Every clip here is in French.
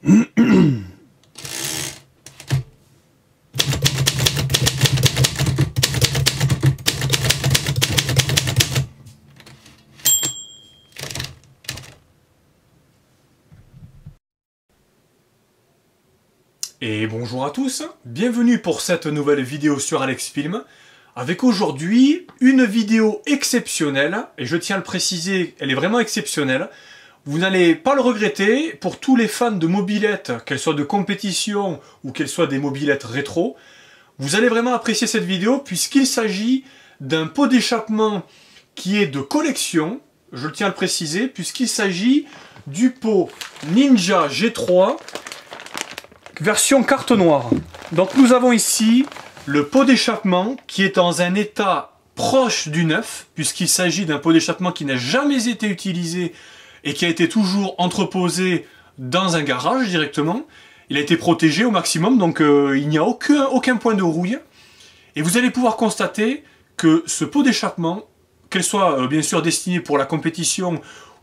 Et bonjour à tous, bienvenue pour cette nouvelle vidéo sur Alex Film, avec aujourd'hui une vidéo exceptionnelle, et je tiens à le préciser, elle est vraiment exceptionnelle. Vous n'allez pas le regretter, pour tous les fans de mobylettes, qu'elles soient de compétition ou qu'elles soient des mobylettes rétro, vous allez vraiment apprécier cette vidéo puisqu'il s'agit d'un pot d'échappement qui est de collection, je tiens à le préciser, puisqu'il s'agit du pot Ninja G3, version carte noire. Donc nous avons ici le pot d'échappement qui est dans un état proche du neuf, puisqu'il s'agit d'un pot d'échappement qui n'a jamais été utilisé et qui a été toujours entreposé dans un garage directement. Il a été protégé au maximum, donc il n'y a aucun point de rouille. Et vous allez pouvoir constater que ce pot d'échappement, qu'elle soit bien sûr destinée pour la compétition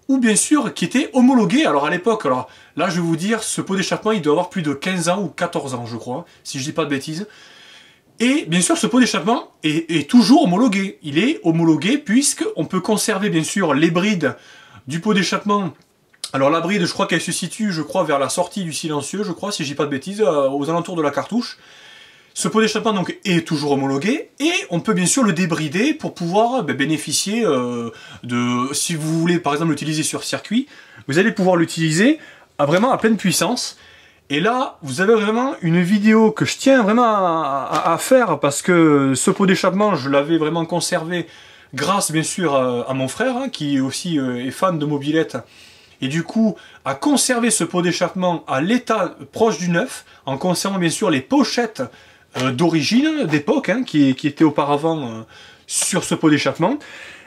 ou bien sûr qui était homologué. Alors à l'époque, alors là je vais vous dire, ce pot d'échappement il doit avoir plus de 15 ans ou 14 ans je crois, si je dis pas de bêtises. Et bien sûr ce pot d'échappement est toujours homologué. Il est homologué puisqu'on peut conserver bien sûr les brides du pot d'échappement. Alors la bride je crois qu'elle se situe vers la sortie du silencieux, je crois, si je dis pas de bêtises, aux alentours de la cartouche. Ce pot d'échappement donc est toujours homologué et on peut bien sûr le débrider pour pouvoir bénéficier si vous voulez par exemple l'utiliser sur circuit, vous allez pouvoir l'utiliser vraiment à pleine puissance. Et là vous avez vraiment une vidéo que je tiens vraiment à faire parce que ce pot d'échappement je l'avais vraiment conservé grâce bien sûr à mon frère hein, qui aussi est fan de mobylettes. Et du coup, a conservé ce pot d'échappement à l'état proche du neuf, en conservant bien sûr les pochettes d'origine, d'époque, hein, qui étaient auparavant sur ce pot d'échappement.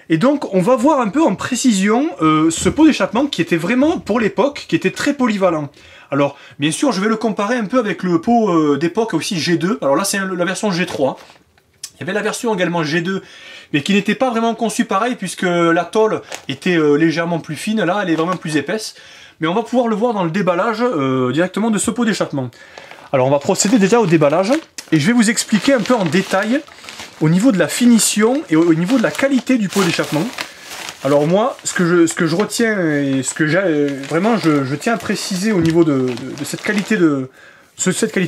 Et donc, on va voir un peu en précision ce pot d'échappement qui était vraiment, pour l'époque, qui était très polyvalent. Alors, bien sûr, je vais le comparer un peu avec le pot d'époque aussi G2. Alors là, c'est la version G3. Il y avait la version également G2, mais qui n'était pas vraiment conçue pareil, puisque la tôle était légèrement plus fine. Là, elle est vraiment plus épaisse. Mais on va pouvoir le voir dans le déballage directement de ce pot d'échappement. Alors, on va procéder déjà au déballage. Et je vais vous expliquer un peu en détail au niveau de la finition et au niveau de la qualité du pot d'échappement. Alors moi, ce que je retiens et ce que j'ai vraiment, je tiens à préciser au niveau de cette qualité de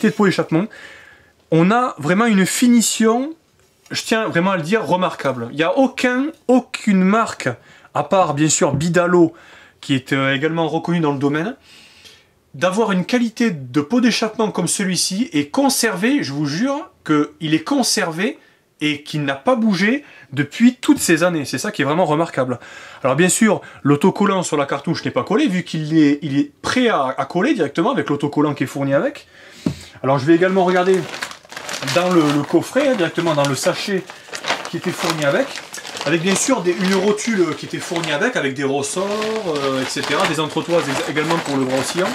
pot d'échappement, on a vraiment une finition, je tiens vraiment à le dire, remarquable. Il n'y a aucune marque, à part bien sûr Bidalo, qui est également reconnue dans le domaine, d'avoir une qualité de pot d'échappement comme celui-ci et conservé, je vous jure qu'il est conservé et qu'il n'a pas bougé depuis toutes ces années. C'est ça qui est vraiment remarquable. Alors bien sûr, l'autocollant sur la cartouche n'est pas collé, vu qu'il est prêt à coller directement avec l'autocollant qui est fourni avec. Alors je vais également regarder dans le coffret, hein, directement dans le sachet qui était fourni avec bien sûr une rotule qui était fournie avec des ressorts, etc. Des entretoises également pour le bras oscillant.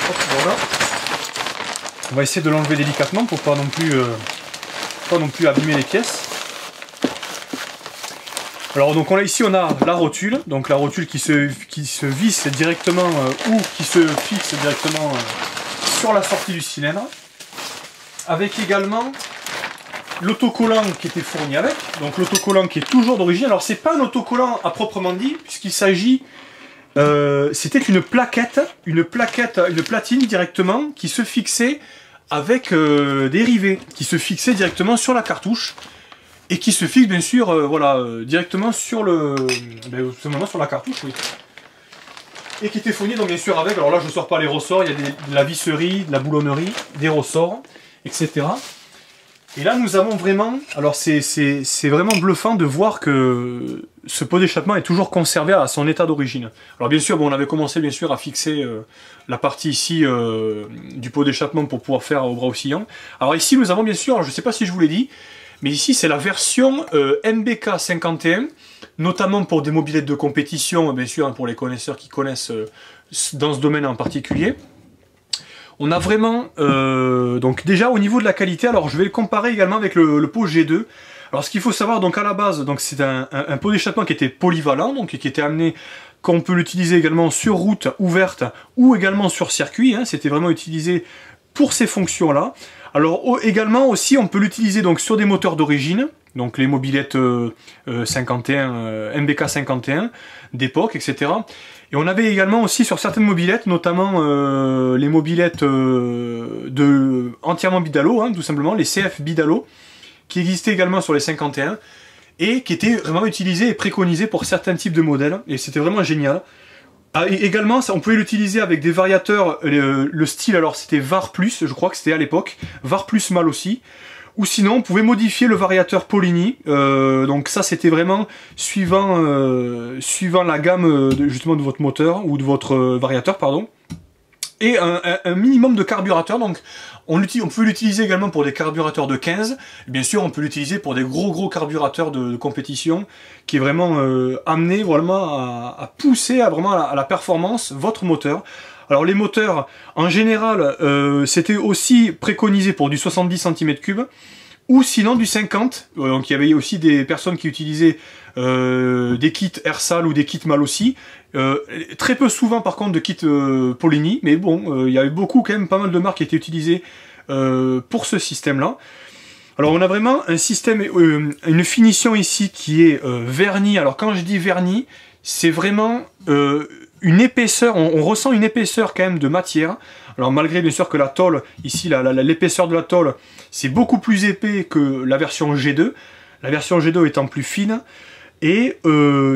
Hop, voilà. On va essayer de l'enlever délicatement pour pas non plus abîmer les pièces. Alors donc ici on a la rotule, donc la rotule qui se visse directement ou qui se fixe directement sur la sortie du cylindre, avec également l'autocollant qui était fourni avec, donc l'autocollant qui est toujours d'origine. Alors c'est pas un autocollant à proprement dit, puisqu'il s'agit, c'était une platine directement qui se fixait avec des rivets, qui se fixaient directement sur la cartouche et qui se fixe bien sûr, directement sur sur la cartouche, oui. Et qui était fourni donc bien sûr avec. Alors là je ne sors pas les ressorts, il y a de la visserie, de la boulonnerie, des ressorts, etc. Et là nous avons vraiment, alors c'est vraiment bluffant de voir que ce pot d'échappement est toujours conservé à son état d'origine. Alors bien sûr, bon, on avait commencé bien sûr à fixer la partie ici du pot d'échappement pour pouvoir faire au bras oscillant. Alors ici nous avons bien sûr, je ne sais pas si je vous l'ai dit, mais ici c'est la version MBK 51, notamment pour des mobylettes de compétition, bien sûr, hein, pour les connaisseurs qui connaissent dans ce domaine en particulier. On a vraiment, donc déjà au niveau de la qualité, alors je vais le comparer également avec le pot G2. Alors ce qu'il faut savoir, donc à la base, c'est un pot d'échappement qui était polyvalent, donc qui était amené qu'on peut l'utiliser également sur route ouverte ou également sur circuit, hein, c'était vraiment utilisé pour ces fonctions-là. Alors également aussi on peut l'utiliser donc sur des moteurs d'origine, donc les mobylettes 51, MBK 51 d'époque, etc. Et on avait également aussi sur certaines mobylettes, notamment les mobylettes entièrement Bidalo, hein, tout simplement, les CF Bidalo, qui existaient également sur les 51, et qui étaient vraiment utilisés et préconisés pour certains types de modèles, et c'était vraiment génial. Ah, et également, on pouvait l'utiliser avec des variateurs, le style, alors c'était VAR+, je crois que c'était à l'époque, VAR+ mâle aussi, ou sinon on pouvait modifier le variateur Polini, donc ça c'était vraiment suivant la gamme justement de votre moteur, ou de votre variateur, pardon, et un minimum de carburateur, donc on peut l'utiliser également pour des carburateurs de 15, bien sûr on peut l'utiliser pour des gros carburateurs de compétition, qui est vraiment amené vraiment à pousser vraiment à la performance votre moteur. Alors les moteurs, en général, c'était aussi préconisé pour du 70 cm3, ou sinon du 50, donc il y avait aussi des personnes qui utilisaient des kits Ersal ou des kits mâles aussi, très peu souvent par contre de kits Polini, mais bon, il y avait beaucoup quand même, pas mal de marques qui étaient utilisées pour ce système-là. Alors on a vraiment un système, une finition ici qui est vernie. Alors quand je dis vernie, c'est vraiment une épaisseur, on ressent une épaisseur quand même de matière. Alors malgré bien sûr que la tôle, ici l'épaisseur de la tôle, c'est beaucoup plus épais que la version G2, la version G2 étant plus fine, et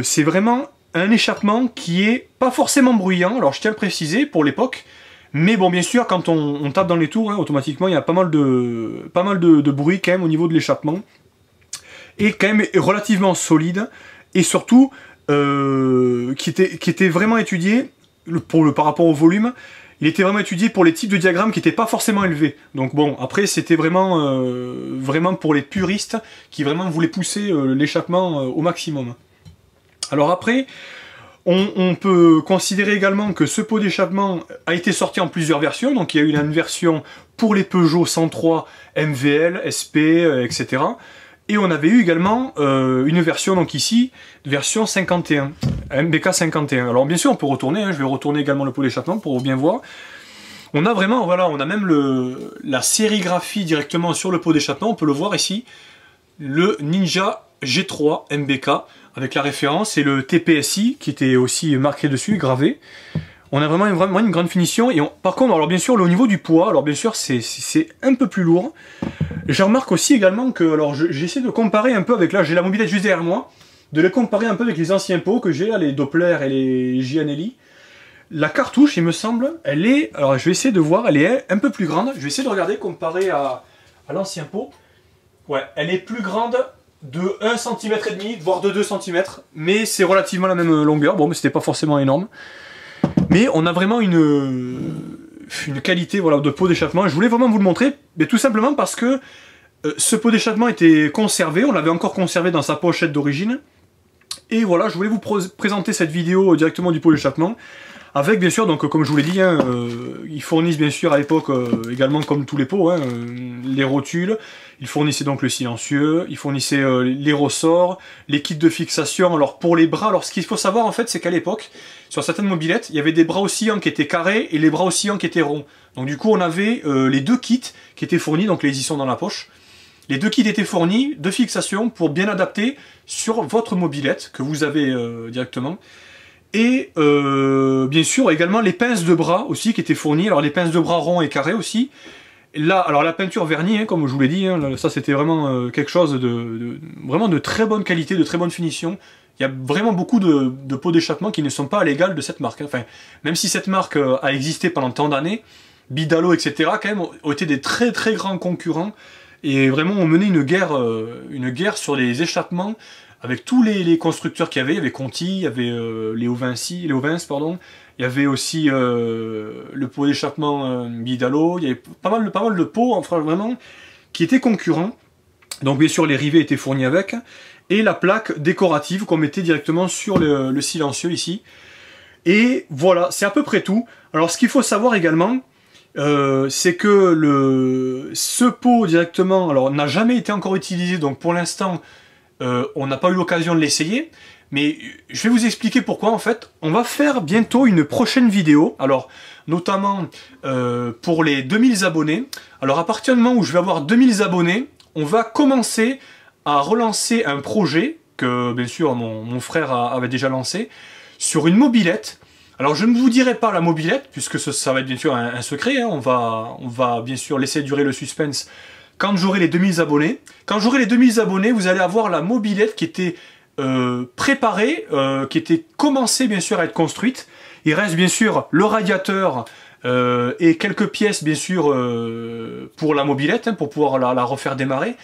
c'est vraiment un échappement qui est pas forcément bruyant, alors je tiens à le préciser pour l'époque, mais bon bien sûr quand on tape dans les tours, hein, automatiquement il y a pas mal de bruit quand même au niveau de l'échappement, et quand même relativement solide, et surtout qui était vraiment étudié par rapport au volume. Il était vraiment étudié pour les types de diagrammes qui n'étaient pas forcément élevés. Donc bon, après c'était vraiment, vraiment pour les puristes qui vraiment voulaient pousser l'échappement au maximum. Alors après, on peut considérer également que ce pot d'échappement a été sorti en plusieurs versions. Donc il y a eu une version pour les Peugeot 103, MVL, SP, etc. Et on avait eu également une version, donc ici, version 51, MBK 51. Alors bien sûr, on peut retourner, hein, je vais retourner également le pot d'échappement pour bien voir. On a vraiment, voilà, on a même la sérigraphie directement sur le pot d'échappement, on peut le voir ici, le Ninja G3 MBK, avec la référence, et le TPSI, qui était aussi marqué dessus, gravé. On a vraiment une grande finition, et par contre, alors bien sûr, au niveau du poids, alors bien sûr, c'est un peu plus lourd. Je remarque aussi également que, alors j'essaie de comparer un peu avec, là j'ai la mobilette juste derrière moi, de les comparer un peu avec les anciens pots que j'ai là, les Doppler et les Gianelli. La cartouche, il me semble, elle est, alors je vais essayer de voir, elle est un peu plus grande, je vais essayer de regarder comparé à l'ancien pot. Ouais, elle est plus grande de 1,5 cm, voire de 2 cm, mais c'est relativement la même longueur, bon mais c'était pas forcément énorme. Mais on a vraiment une qualité, voilà, de pot d'échappement. Je voulais vraiment vous le montrer, mais tout simplement parce que ce pot d'échappement était conservé, on l'avait encore conservé dans sa pochette d'origine. Et voilà, je voulais vous présenter cette vidéo directement du pot d'échappement. Avec bien sûr, donc comme je vous l'ai dit, hein, ils fournissent bien sûr à l'époque également comme tous les pots, hein, les rotules, ils fournissaient donc le silencieux, ils fournissaient les ressorts, les kits de fixation. Alors pour les bras, alors ce qu'il faut savoir en fait, c'est qu'à l'époque, sur certaines mobylettes, il y avait des bras oscillants qui étaient carrés et les bras oscillants qui étaient ronds. Donc du coup on avait les deux kits qui étaient fournis, donc les y sont dans la poche. Les deux kits étaient fournis de fixation pour bien adapter sur votre mobilette que vous avez directement. Et bien sûr également les pinces de bras aussi qui étaient fournies, alors les pinces de bras ronds et carrés aussi. Là, alors la peinture vernie, hein, comme je vous l'ai dit, hein, ça c'était vraiment quelque chose vraiment de très bonne qualité, de très bonne finition. Il y a vraiment beaucoup de pots d'échappement qui ne sont pas à l'égal de cette marque. Hein. Enfin, même si cette marque a existé pendant tant d'années, Bidalo, etc., quand même, ont été des très grands concurrents et vraiment ont mené une guerre sur les échappements avec tous les constructeurs qu'il y avait. Il y avait Conti, il y avait Léo Vince, pardon. Il y avait aussi le pot d'échappement Bidalo. Il y avait pas mal de pots, enfin, vraiment, qui étaient concurrents. Donc bien sûr les rivets étaient fournis avec. Et la plaque décorative qu'on mettait directement sur le silencieux ici. Et voilà, c'est à peu près tout. Alors ce qu'il faut savoir également, c'est que ce pot directement, alors n'a jamais été encore utilisé, donc pour l'instant on n'a pas eu l'occasion de l'essayer, Mais je vais vous expliquer pourquoi en fait. On va faire bientôt une prochaine vidéo, alors notamment pour les 2000 abonnés. Alors à partir du moment où je vais avoir 2000 abonnés, on va commencer à relancer un projet que bien sûr mon frère avait déjà lancé, sur une mobilette. Alors je ne vous dirai pas la mobilette, puisque ça va être bien sûr un secret, hein. On va bien sûr laisser durer le suspense quand j'aurai les 2000 abonnés. Quand j'aurai les 2000 abonnés, vous allez avoir la mobilette qui était préparée, qui était commencée bien sûr à être construite. Il reste bien sûr le radiateur et quelques pièces bien sûr pour la mobilette, hein, pour pouvoir la refaire démarrer.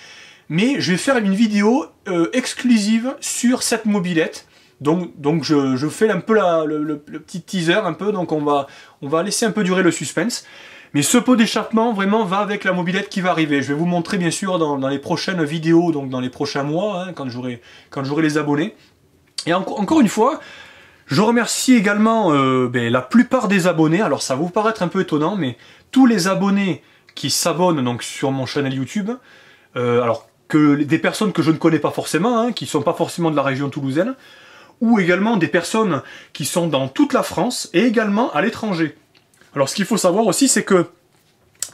Mais je vais faire une vidéo exclusive sur cette mobilette. Donc je fais un peu le petit teaser un peu, donc on va laisser un peu durer le suspense. Mais ce pot d'échappement vraiment va avec la mobilette qui va arriver. Je vais vous montrer bien sûr dans les prochaines vidéos, donc dans les prochains mois, hein, quand j'aurai les abonnés. Et encore une fois, je remercie également la plupart des abonnés. Alors ça va vous paraître un peu étonnant, mais tous les abonnés qui s'abonnent donc sur mon channel YouTube, alors que des personnes que je ne connais pas forcément, hein, qui ne sont pas forcément de la région toulousaine, ou également des personnes qui sont dans toute la France et également à l'étranger. Alors ce qu'il faut savoir aussi, c'est que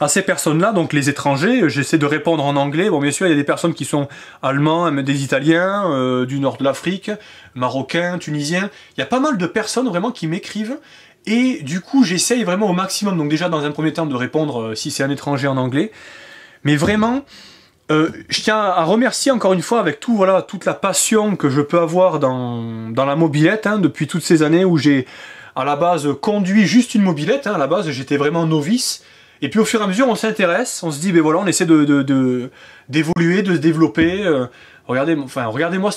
à ces personnes-là, donc les étrangers, j'essaie de répondre en anglais. Bon, bien sûr, il y a des personnes qui sont allemands, des Italiens, du nord de l'Afrique, marocains, tunisiens. Il y a pas mal de personnes vraiment qui m'écrivent. Et du coup, j'essaye vraiment au maximum, donc déjà dans un premier temps, de répondre si c'est un étranger en anglais. Mais vraiment, je tiens à remercier encore une fois avec toute la passion que je peux avoir dans la mobilette, hein, depuis toutes ces années où j'ai à la base conduit juste une mobilette, hein, à la base j'étais vraiment novice, et puis au fur et à mesure on s'intéresse, on se dit ben voilà, on essaie d'évoluer, de se développer. Regardez-moi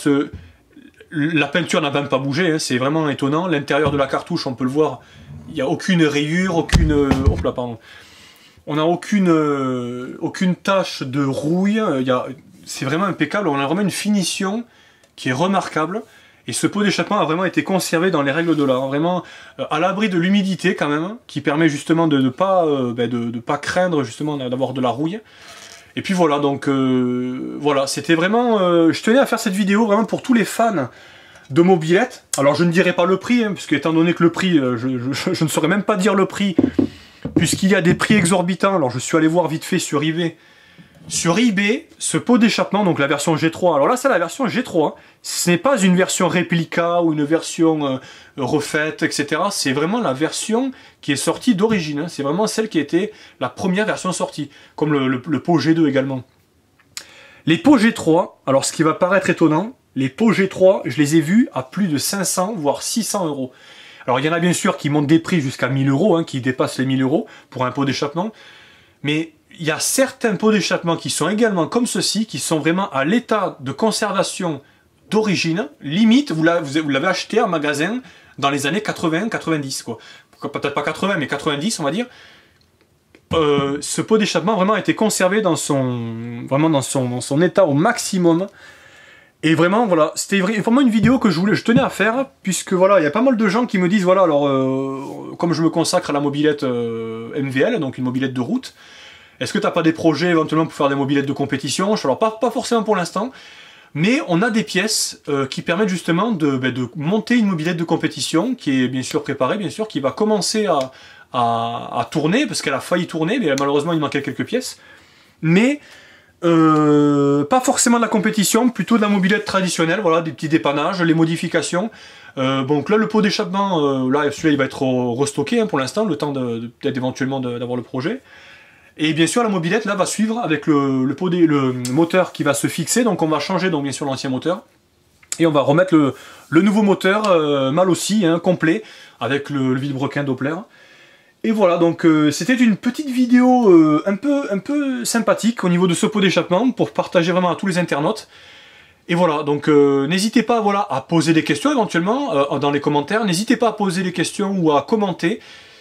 la peinture n'a même pas bougé, hein, c'est vraiment étonnant. L'intérieur de la cartouche, on peut le voir, il n'y a aucune rayure, hop là, pardon. On n'a aucune tache de rouille, c'est vraiment impeccable, on a vraiment une finition qui est remarquable. Et ce pot d'échappement a vraiment été conservé dans les règles de l'art, vraiment à l'abri de l'humidité quand même, qui permet justement de ne pas craindre justement d'avoir de la rouille. Et puis voilà, donc voilà, c'était vraiment... je tenais à faire cette vidéo vraiment pour tous les fans de mobilette. Alors je ne dirai pas le prix, hein, puisque étant donné que le prix, je ne saurais même pas dire le prix, puisqu'il y a des prix exorbitants. Alors je suis allé voir vite fait sur eBay. Sur eBay, ce pot d'échappement, donc la version G3, alors là c'est la version G3, hein. Ce n'est pas une version réplica ou une version refaite, etc. C'est vraiment la version qui est sortie d'origine, hein. C'est vraiment celle qui était la première version sortie, comme le pot G2 également. Les pots G3, alors ce qui va paraître étonnant, les pots G3, je les ai vus à plus de 500 voire 600 euros. Alors il y en a bien sûr qui montent des prix jusqu'à 1000 euros, hein, qui dépassent les 1000 euros pour un pot d'échappement, mais il y a certains pots d'échappement qui sont également comme ceci, qui sont vraiment à l'état de conservation d'origine. Limite, vous l'avez acheté en magasin dans les années 80-90, quoi. Peut-être pas 80, mais 90, on va dire. Ce pot d'échappement vraiment a été conservé dans son état au maximum. Et vraiment, voilà, c'était vraiment une vidéo que je tenais à faire, puisque voilà, il y a pas mal de gens qui me disent, voilà, alors, comme je me consacre à la mobilette MVL, donc une mobilette de route, est-ce que tu n'as pas des projets éventuellement pour faire des mobilettes de compétition? Alors pas forcément pour l'instant, mais on a des pièces qui permettent justement de monter une mobilette de compétition, qui est bien sûr préparée, bien sûr, qui va commencer à tourner, parce qu'elle a failli tourner, mais malheureusement il manquait quelques pièces. Mais pas forcément de la compétition, plutôt de la mobilette traditionnelle, voilà, des petits dépannages, les modifications. Donc là le pot d'échappement, là celui-là il va être restocké, hein, pour l'instant, le temps peut-être éventuellement d'avoir le projet. Et bien sûr la mobilette là va suivre avec le moteur qui va se fixer, donc on va changer donc bien sûr l'ancien moteur et on va remettre le nouveau moteur mal aussi, hein, complet, avec le vilebrequin Doppler. Et voilà, donc c'était une petite vidéo un peu sympathique au niveau de ce pot d'échappement pour partager vraiment à tous les internautes. Et voilà, donc n'hésitez pas voilà, à poser des questions éventuellement dans les commentaires, n'hésitez pas à poser des questions ou à commenter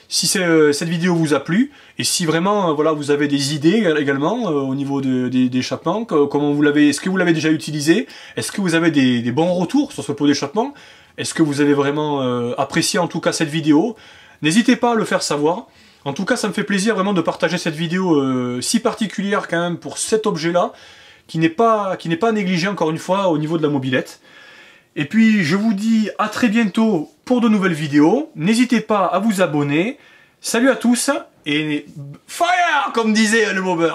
si cette vidéo vous a plu, et si vraiment voilà, vous avez des idées également au niveau des échappements, comment vous l'avez, est-ce que vous l'avez déjà utilisé, est-ce que vous avez des bons retours sur ce pot d'échappement, est-ce que vous avez vraiment apprécié en tout cas cette vidéo, n'hésitez pas à le faire savoir. En tout cas ça me fait plaisir vraiment de partager cette vidéo si particulière quand même pour cet objet là, qui n'est pas négligé encore une fois au niveau de la mobilette. Et puis je vous dis à très bientôt pour de nouvelles vidéos. N'hésitez pas à vous abonner. Salut à tous et fire comme disait le bobber.